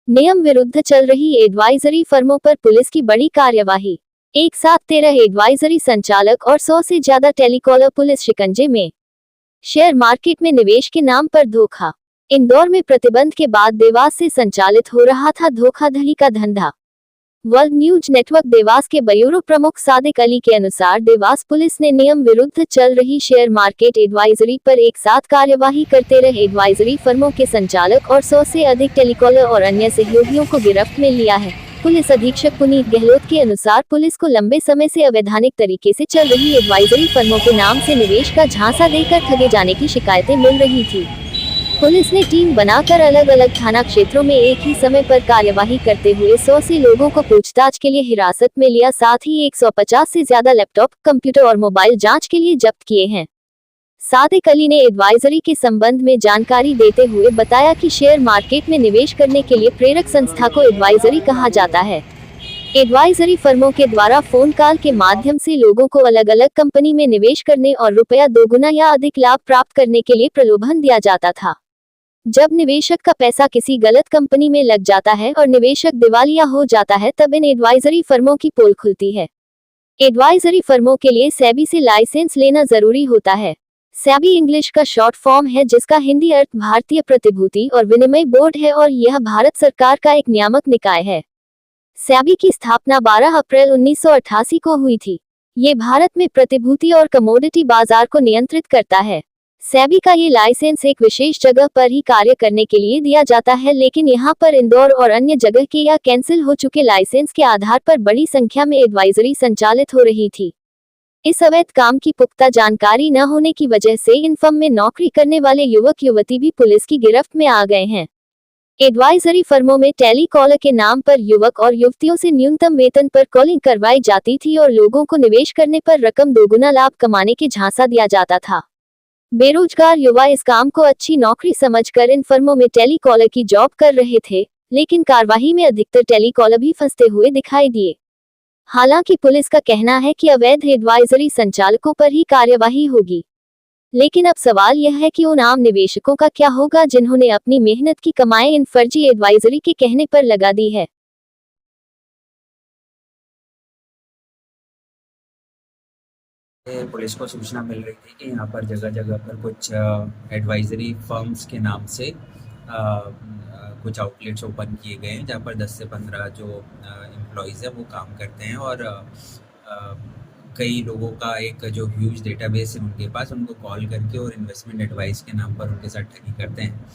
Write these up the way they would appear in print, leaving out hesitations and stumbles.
नियम विरुद्ध चल रही एडवाइजरी फर्मों पर पुलिस की बड़ी कार्यवाही। एक साथ 13 एडवाइजरी संचालक और 100 से ज्यादा टेलीकॉलर पुलिस शिकंजे में। शेयर मार्केट में निवेश के नाम पर धोखा। इंदौर में प्रतिबंध के बाद देवास से संचालित हो रहा था धोखाधड़ी का धंधा। वर्ल्ड न्यूज नेटवर्क देवास के ब्यूरो प्रमुख सादिक अली के अनुसार देवास पुलिस ने नियम विरुद्ध चल रही शेयर मार्केट एडवाइजरी पर एक साथ कार्यवाही करते रहे एडवाइजरी फर्मों के संचालक और 100 से अधिक टेलीकॉलर और अन्य सहयोगियों को गिरफ्त में लिया है। पुलिस अधीक्षक पुनीत गहलोत के अनुसार पुलिस को लंबे समय से अवैधानिक तरीके से चल रही एडवाइजरी फर्मों के नाम से निवेश का झांसा देकर ठगे जाने की शिकायतें मिल रही थी। पुलिस ने टीम बनाकर अलग अलग थाना क्षेत्रों में एक ही समय पर कार्यवाही करते हुए 100 से लोगों को पूछताछ के लिए हिरासत में लिया, साथ ही 150 से ज्यादा लैपटॉप, कंप्यूटर और मोबाइल जांच के लिए जब्त किए हैं। सादिक अली ने एडवाइजरी के संबंध में जानकारी देते हुए बताया कि शेयर मार्केट में निवेश करने के लिए प्रेरक संस्था को एडवाइजरी कहा जाता है। एडवाइजरी फर्मों के द्वारा फोन कॉल के माध्यम से लोगों को अलग अलग कंपनी में निवेश करने और रुपया दोगुना या अधिक लाभ प्राप्त करने के लिए प्रलोभन दिया जाता था। जब निवेशक का पैसा किसी गलत कंपनी में लग जाता है और निवेशक दिवालिया हो जाता है, तब इन एडवाइजरी फर्मों की पोल खुलती है। एडवाइजरी फर्मों के लिए सेबी से लाइसेंस लेना जरूरी होता है। सेबी इंग्लिश का शॉर्ट फॉर्म है, जिसका हिंदी अर्थ भारतीय प्रतिभूति और विनिमय बोर्ड है और यह भारत सरकार का एक नियामक निकाय है। सेबी की स्थापना 12 अप्रैल 1988 को हुई थी। ये भारत में प्रतिभूति और कमोडिटी बाजार को नियंत्रित करता है। सेबी का ये लाइसेंस एक विशेष जगह पर ही कार्य करने के लिए दिया जाता है, लेकिन यहाँ पर इंदौर और अन्य जगह के या कैंसिल हो चुके लाइसेंस के आधार पर बड़ी संख्या में एडवाइजरी संचालित हो रही थी। इस अवैध काम की पुख्ता जानकारी न होने की वजह से इन फर्म में नौकरी करने वाले युवक युवती भी पुलिस की गिरफ्त में आ गए हैं। एडवाइजरी फर्मों में टेलीकॉलर के नाम पर युवक और युवतियों से न्यूनतम वेतन पर कॉलिंग करवाई जाती थी और लोगों को निवेश करने पर रकम दोगुना लाभ कमाने के झांसा दिया जाता था। बेरोजगार युवा इस काम को अच्छी नौकरी समझकर इन फर्मों में टेलीकॉलर की जॉब कर रहे थे, लेकिन कार्यवाही में अधिकतर टेलीकॉलर भी फंसते हुए दिखाई दिए। हालांकि पुलिस का कहना है कि अवैध एडवाइजरी संचालकों पर ही कार्यवाही होगी, लेकिन अब सवाल यह है कि उन आम निवेशकों का क्या होगा जिन्होंने अपनी मेहनत की कमाई इन फर्जी एडवाइजरी के कहने पर लगा दी है। पुलिस को सूचना मिल रही थी कि यहाँ पर जगह जगह पर कुछ एडवाइजरी फर्म्स के नाम से कुछ आउटलेट्स ओपन किए गए हैं, जहाँ पर 10 से 15 जो एम्प्लॉयज़ हैं वो काम करते हैं और कई लोगों का एक जो ह्यूज डेटाबेस है उनके पास, उनको कॉल करके और इन्वेस्टमेंट एडवाइस के नाम पर उनके साथ ठगी करते हैं।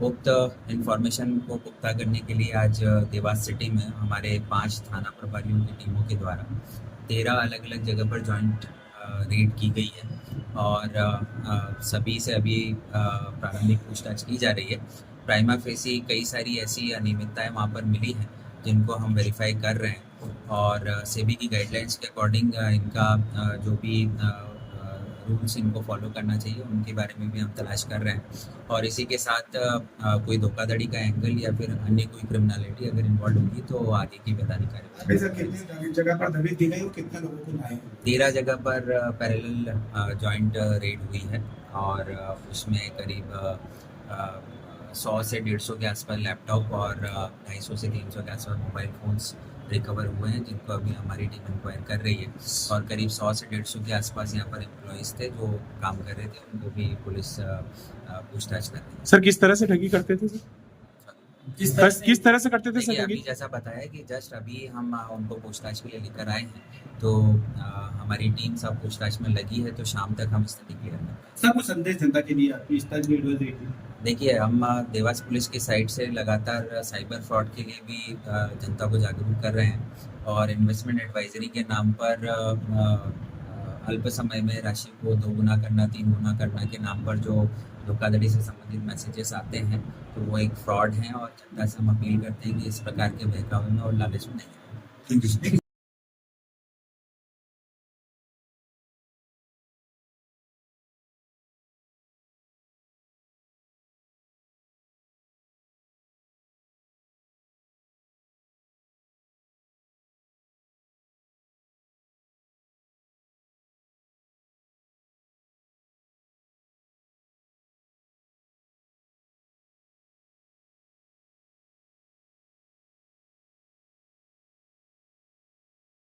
उक्त इन्फॉर्मेशन को पुख्ता करने के लिए आज देवास सिटी में हमारे 5 थाना प्रभारियों की टीमों के द्वारा 13 अलग अलग जगह पर जॉइंट रेड की गई है और सभी से अभी प्रारंभिक पूछताछ की जा रही है। प्राइमा फेसी कई सारी ऐसी अनियमितताएं वहाँ पर मिली हैं जिनको हम वेरीफाई कर रहे हैं और सेबी की गाइडलाइंस के अकॉर्डिंग इनका जो भी रूल्स इनको फॉलो करना चाहिए उनके बारे में भी हम तलाश कर रहे हैं और इसी के साथ कोई धोखाधड़ी का एंगल या फिर अन्य कोई क्रिमिनलिटी अगर इन्वॉल्व होगी तो आगे की वैधानिक कार्यवाही। कितनी जगह पर दबिश दी गई और कितने लोगों को लाए? 13 जगह पर पैरेलल जॉइंट रेड हुई है और उसमें करीब 100 से 150 के आसपास लैपटॉप और 250 से 300 के आसपास मोबाइल फ़ोन्स रिकवर हुए हैं, जिनको अभी हमारी टीम इंक्वायर कर रही है और करीब 100 से 150 के आसपास यहाँ पर एम्प्लॉयज़ थे जो काम कर रहे थे, उनको भी पुलिस पूछताछ कर रही है। सर किस तरह से ठगी करते थे? किस तरह से करते थे सर? अभी जैसा बताया कि जस्ट अभी हम उनको पूछताछ के लिए लेकर आए हैं, तो हमारी टीम सब पूछताछ में लगी है, तो शाम तक हम स्थिति क्लियर करेंगे। सर कुछ संदेश जनता के लिए आपकी इस तरह की एडवाइजरी? देखिए, हम देवास पुलिस की साइड से लगातार साइबर फ्रॉड के लिए भी जनता को जागरूक कर रहे हैं और इन्वेस्टमेंट एडवाइजरी के नाम पर अल्प समय में राशि को 2 गुना करना, 3 गुना करना के नाम पर जो धोखाधड़ी से संबंधित मैसेजेस आते हैं, तो वो एक फ्रॉड हैं और जनता से हम अपील करते हैं कि इस प्रकार के बहकावे में और लालच में नहीं। Thank you.